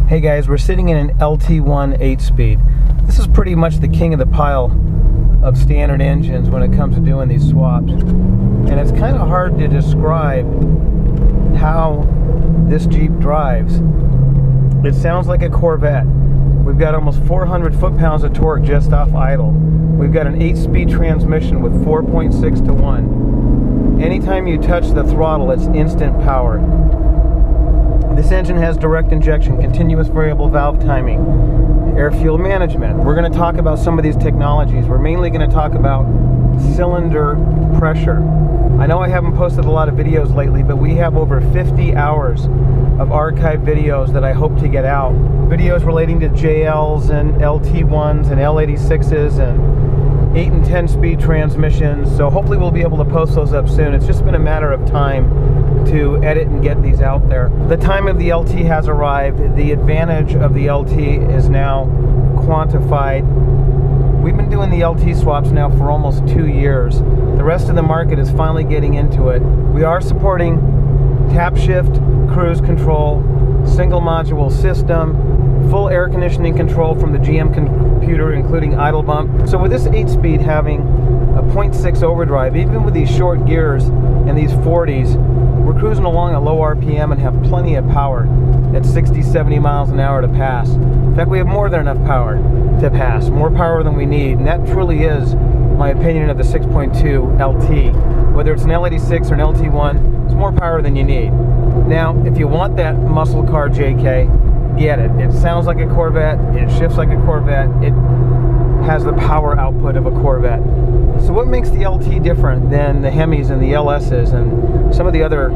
Hey guys, we're sitting in an LT1 8-speed. This is pretty much the king of the pile of standard engines when it comes to doing these swaps. And it's kind of hard to describe how this Jeep drives. It sounds like a Corvette. We've got almost 400 foot-pounds of torque just off idle. We've got an 8-speed transmission with 4.6 to 1. Anytime you touch the throttle, it's instant power. This engine has direct injection, continuous variable valve timing, air fuel management. We're going to talk about some of these technologies. We're mainly going to talk about cylinder pressure. I know I haven't posted a lot of videos lately, but we have over 50 hours of archived videos that I hope to get out. Videos relating to JLs and LT1s and L86s and 8 and 10 speed transmissions. So hopefully we'll be able to post those up soon. It's just been a matter of time to edit and get these out there. The time of the LT has arrived. The advantage of the LT is now quantified. We've been doing the LT swaps now for almost 2 years. The rest of the market is finally getting into it. We are supporting tap shift, cruise control, single module system, full air conditioning control from the GM computer, including idle bump. So with this 8-speed having a 0.6 overdrive, even with these short gears and these 40s, we're cruising along at low RPM and have plenty of power at 60, 70 miles an hour to pass. In fact, we have more than enough power to pass, more power than we need, and that truly is my opinion of the 6.2 LT. Whether it's an L86 or an LT1, it's more power than you need. Now, if you want that muscle car JK, get it. It sounds like a Corvette, it shifts like a Corvette, it has the power output of a Corvette. So what makes the LT different than the Hemis and the LSs and some of the other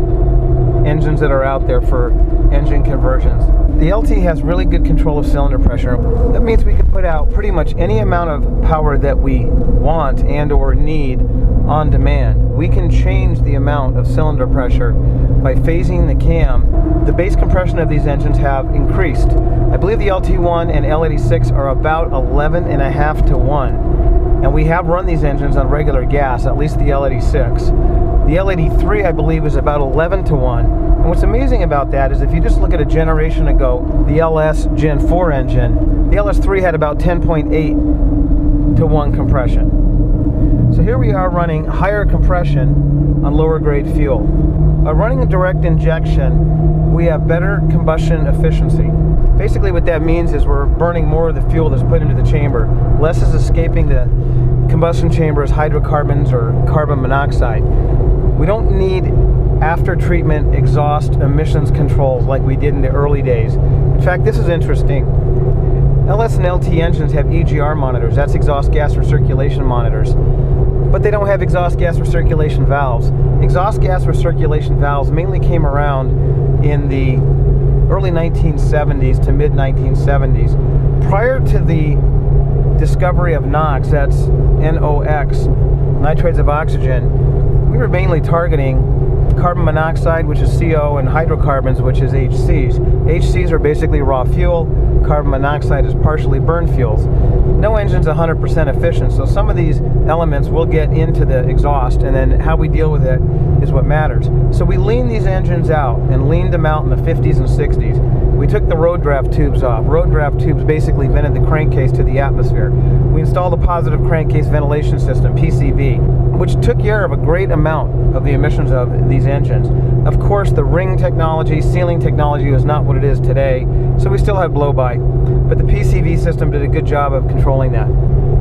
engines that are out there for engine conversions? The LT has really good control of cylinder pressure. That means we can put out pretty much any amount of power that we want and or need on demand. We can change the amount of cylinder pressure by phasing the cam. The base compression of these engines have increased. I believe the LT1 and L86 are about 11.5 to 1. And we have run these engines on regular gas, at least the L86. The L83, I believe, is about 11 to 1. And what's amazing about that is if you just look at a generation ago, the LS Gen 4 engine, the LS3 had about 10.8 to 1 compression. So here we are running higher compression on lower grade fuel. By running a direct injection, we have better combustion efficiency. Basically what that means is we're burning more of the fuel that's put into the chamber. Less is escaping the combustion chamber as hydrocarbons or carbon monoxide. We don't need after treatment exhaust emissions controls like we did in the early days. In fact, this is interesting. LS and LT engines have EGR monitors, that's exhaust gas recirculation monitors, but they don't have exhaust gas recirculation valves. Exhaust gas recirculation valves mainly came around in the early 1970s to mid 1970s. Prior to the discovery of NOx, that's NOx, nitrates of oxygen, we were mainly targeting carbon monoxide, which is CO, and hydrocarbons, which is HCs. HCs are basically raw fuel. Carbon monoxide is partially burned fuels. No engine's 100% efficient, so some of these elements will get into the exhaust, and then how we deal with it is what matters. So we leaned these engines out and leaned them out in the 50s and 60s. We took the road draft tubes off. Road draft tubes basically vented the crankcase to the atmosphere. We installed a positive crankcase ventilation system, PCV, which took care of a great amount of the emissions of these engines. Of course, the ring technology, sealing technology was not what it is today, so we still had blow-by, but the PCV system did a good job of controlling that.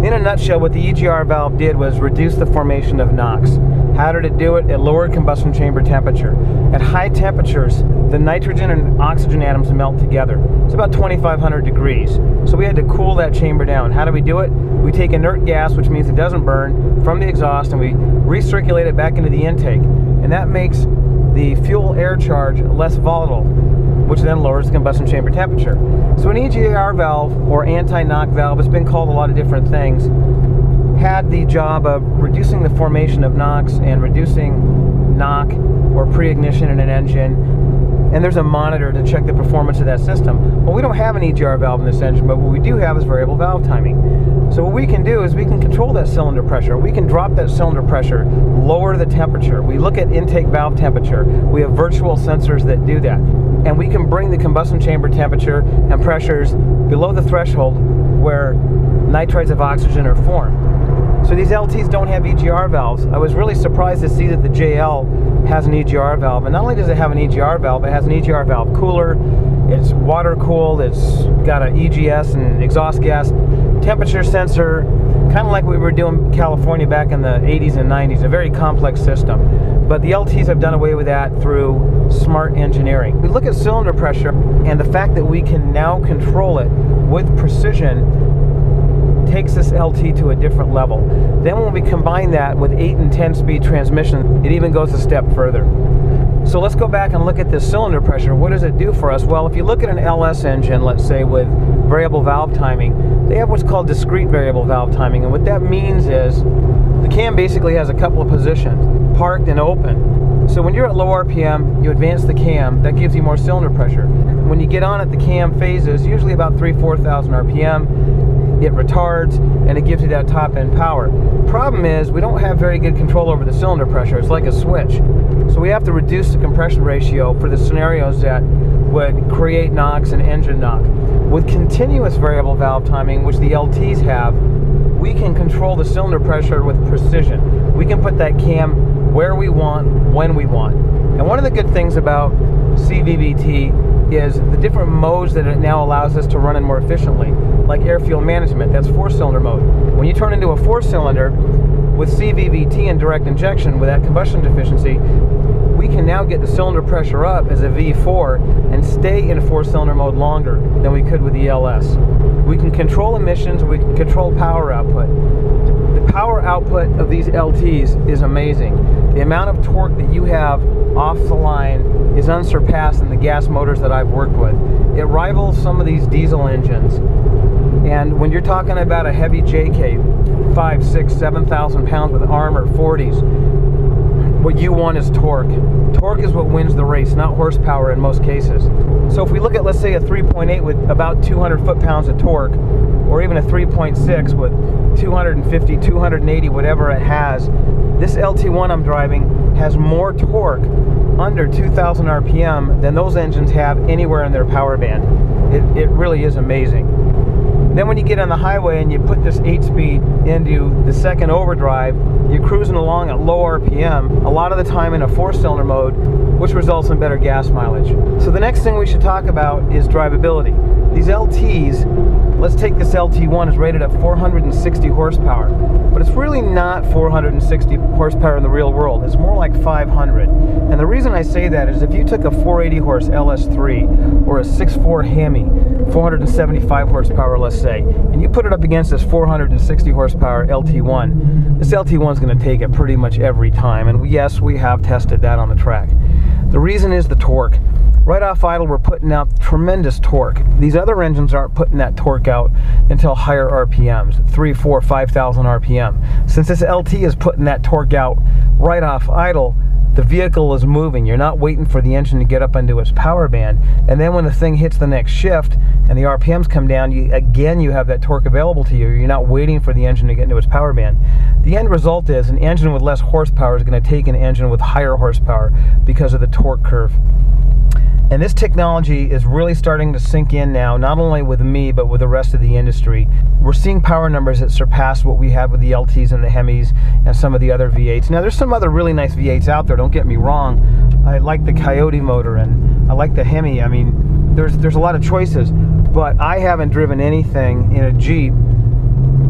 In a nutshell, what the EGR valve did was reduce the formation of NOx. How did it do it? It lowered combustion chamber temperature. At high temperatures, the nitrogen and oxygen atoms melt together. It's about 2,500 degrees. So we had to cool that chamber down. How do we do it? We take inert gas, which means it doesn't burn, from the exhaust, and we recirculate it back into the intake. And that makes the fuel air charge less volatile, which then lowers the combustion chamber temperature. So an EGR valve, or anti-knock valve, it's been called a lot of different things, had the job of reducing the formation of NOx and reducing knock or pre-ignition in an engine. And there's a monitor to check the performance of that system. Well, we don't have an EGR valve in this engine, but what we do have is variable valve timing. So what we can do is we can control that cylinder pressure. We can drop that cylinder pressure, lower the temperature. We look at intake valve temperature. We have virtual sensors that do that. and we can bring the combustion chamber temperature and pressures below the threshold where nitrides of oxygen are formed. So these LTs don't have EGR valves. I was really surprised to see that the JL has an EGR valve, and not only does it have an EGR valve, it has an EGR valve cooler, it's water cooled, it's got an EGS and exhaust gas temperature sensor, kind of like we were doing in California back in the 80s and 90s, a very complex system. But the LTs have done away with that through smart engineering. We look at cylinder pressure, and the fact that we can now control it with precision takes this LT to a different level. Then when we combine that with 8 and 10 speed transmission, it even goes a step further. So let's go back and look at this cylinder pressure. What does it do for us? Well, if you look at an LS engine, let's say with variable valve timing, they have what's called discrete variable valve timing, and what that means is the cam basically has a couple of positions, parked and open. So when you're at low RPM, you advance the cam, that gives you more cylinder pressure. When you get on at the cam phases, usually about 3,000–4,000 RPM, it retards and it gives you that top end power. Problem is, we don't have very good control over the cylinder pressure. It's like a switch. So we have to reduce the compression ratio for the scenarios that would create knocks and engine knock. With continuous variable valve timing, which the LTs have, we can control the cylinder pressure with precision. We can put that cam where we want, when we want. And one of the good things about CVVT is the different modes that it now allows us to run in more efficiently, like air fuel management. That's 4-cylinder mode. When you turn into a 4-cylinder with CVVT and direct injection with that combustion deficiency, we can now get the cylinder pressure up as a V4 and stay in 4-cylinder mode longer than we could with the LS. We can control emissions, we can control power output. The power output of these LTs is amazing. The amount of torque that you have off the line is unsurpassed in the gas motors that I've worked with. It rivals some of these diesel engines. And when you're talking about a heavy JK, 5, 6, 7,000 pounds with armor, 40s, what you want is torque. Torque is what wins the race, not horsepower in most cases. So if we look at, let's say, a 3.8 with about 200 foot-pounds of torque, or even a 3.6 with 250, 280, whatever it has, this LT1 I'm driving has more torque under 2,000 RPM than those engines have anywhere in their power band. It really is amazing. Then when you get on the highway and you put this 8-speed into the second overdrive, you're cruising along at low RPM, a lot of the time in a 4-cylinder mode, which results in better gas mileage. So the next thing we should talk about is drivability. These LTs, let's take this LT1, is rated at 460 horsepower, but it's really not 460 horsepower in the real world. It's more like 500. And the reason I say that is if you took a 480 horse LS3 or a 6.4 Hemi, 475 horsepower, let's say, and you put it up against this 460 horsepower LT1, this LT1 is going to take it pretty much every time. And yes, we have tested that on the track. The reason is the torque. Right off idle, we're putting out tremendous torque. These other engines aren't putting that torque out until higher RPMs, 3, 4, 5,000 RPM. Since this LT is putting that torque out right off idle, the vehicle is moving. You're not waiting for the engine to get up into its power band. And then when the thing hits the next shift and the RPMs come down, you have that torque available to you. You're not waiting for the engine to get into its power band. The end result is an engine with less horsepower is going to take an engine with higher horsepower because of the torque curve. And this technology is really starting to sink in now, not only with me, but with the rest of the industry. We're seeing power numbers that surpass what we had with the LTs and the Hemis and some of the other V8s. Now, there's some other really nice V8s out there, don't get me wrong. I like the Coyote motor and I like the Hemi. I mean, there's a lot of choices, but I haven't driven anything in a Jeep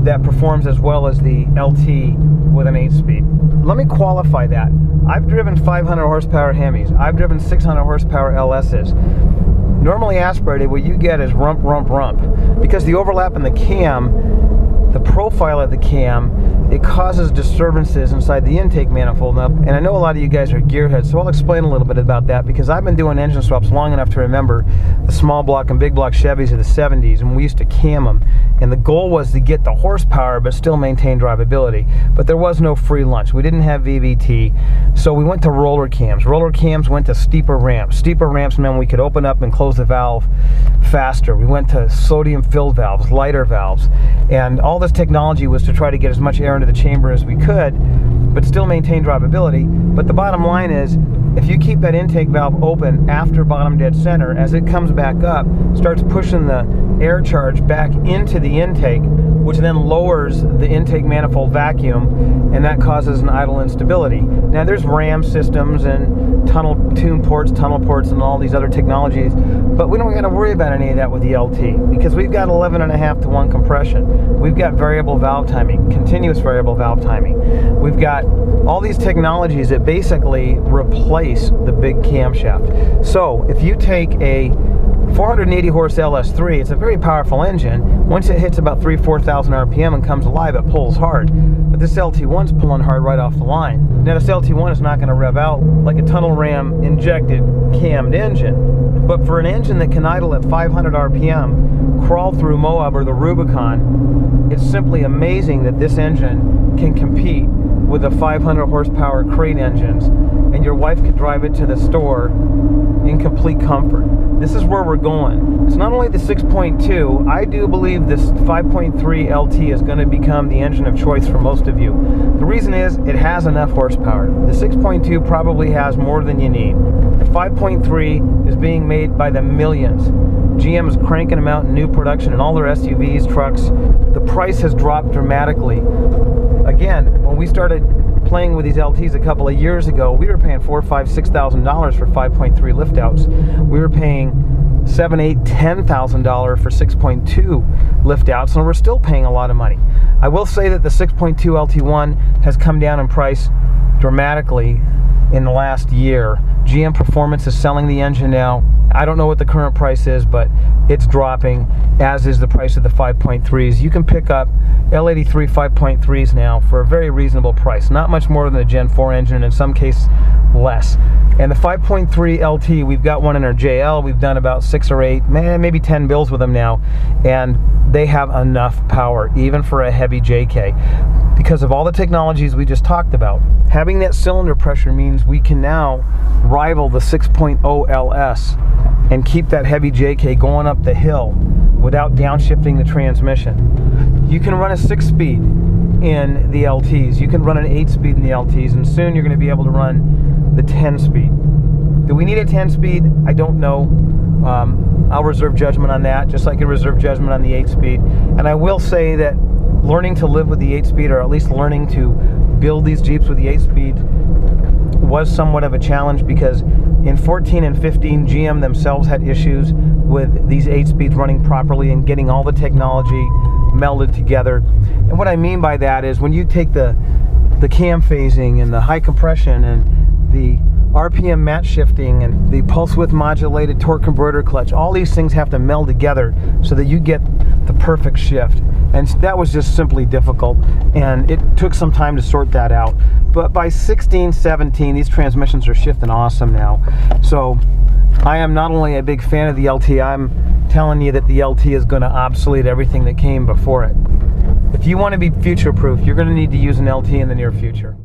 that performs as well as the LT with an 8-speed. Let me qualify that. I've driven 500 horsepower Hemis. I've driven 600 horsepower LSs. Normally aspirated, what you get is rump, rump, rump. Because the overlap in the cam, the profile of the cam, it causes disturbances inside the intake manifold. Now, and I know a lot of you guys are gearheads, so I'll explain a little bit about that because I've been doing engine swaps long enough to remember the small block and big block Chevys of the 70s, and we used to cam them. And the goal was to get the horsepower but still maintain drivability. But there was no free lunch. We didn't have VVT, so we went to roller cams. Roller cams went to steeper ramps. Steeper ramps meant we could open up and close the valve faster. We went to sodium filled valves, lighter valves, and all this technology was to try to get as much air into the chamber as we could. but still maintain drivability. But the bottom line is, if you keep that intake valve open after bottom dead center, as it comes back up, starts pushing the air charge back into the intake, which then lowers the intake manifold vacuum, and that causes an idle instability. Now there's RAM systems and tune ports, tunnel ports, and all these other technologies, but we don't got to worry about any of that with the LT, because we've got 11.5 to 1 compression. We've got variable valve timing, continuous variable valve timing. We've got all these technologies that basically replace the big camshaft. So if you take a 480 horse LS3, it's a very powerful engine. Once it hits about 4,000 RPM and comes alive, it pulls hard. But this LT1's pulling hard right off the line. Now this LT1 is not going to rev out like a tunnel ram injected cammed engine. But for an engine that can idle at 500 RPM, crawl through Moab or the Rubicon, it's simply amazing that this engine can compete with the 500 horsepower crate engines, and your wife could drive it to the store in complete comfort. This is where we're going. It's not only the 6.2, I do believe this 5.3 LT is going to become the engine of choice for most of you. The reason is, it has enough horsepower. The 6.2 probably has more than you need. The 5.3 is being made by the millions. GM is cranking them out in new production in all their SUVs, trucks. The price has dropped dramatically. Again, when we started playing with these LTs a couple of years ago, we were paying $4,000, $5,000, $6,000 for 5.3 lift outs. We were paying $7,000, $8,000, $10,000 for 6.2 lift outs, and we're still paying a lot of money. I will say that the 6.2 LT1 has come down in price dramatically in the last year. GM Performance is selling the engine now. I don't know what the current price is, but it's dropping, as is the price of the 5.3s. You can pick up L83 5.3s now for a very reasonable price. Not much more than the Gen 4 engine, and in some cases less. And the 5.3 LT, we've got one in our JL. We've done about 6 or 8, maybe 10 builds with them now, and they have enough power, even for a heavy JK. Because of all the technologies we just talked about, having that cylinder pressure means we can now rival the 6.0 LS and keep that heavy JK going up the hill without downshifting the transmission. You can run a 6-speed in the LTs. You can run an 8-speed in the LTs, and soon you're going to be able to run the 10-speed. Do we need a 10-speed? I don't know. I'll reserve judgment on that, just like I reserve judgment on the 8-speed. And I will say that learning to live with the 8-speed, or at least learning to build these Jeeps with the 8-speed, was somewhat of a challenge, because in 14 and 15 GM themselves had issues with these 8-speeds running properly and getting all the technology melded together. And what I mean by that is, when you take the cam phasing and the high compression and the RPM match shifting and the pulse width modulated torque converter clutch, all these things have to meld together so that you get the perfect shift. And that was just simply difficult, and it took some time to sort that out. But by 16, 17, these transmissions are shifting awesome now. So I am not only a big fan of the LT, I'm telling you that the LT is going to obsolete everything that came before it. If you want to be future-proof, you're going to need to use an LT in the near future.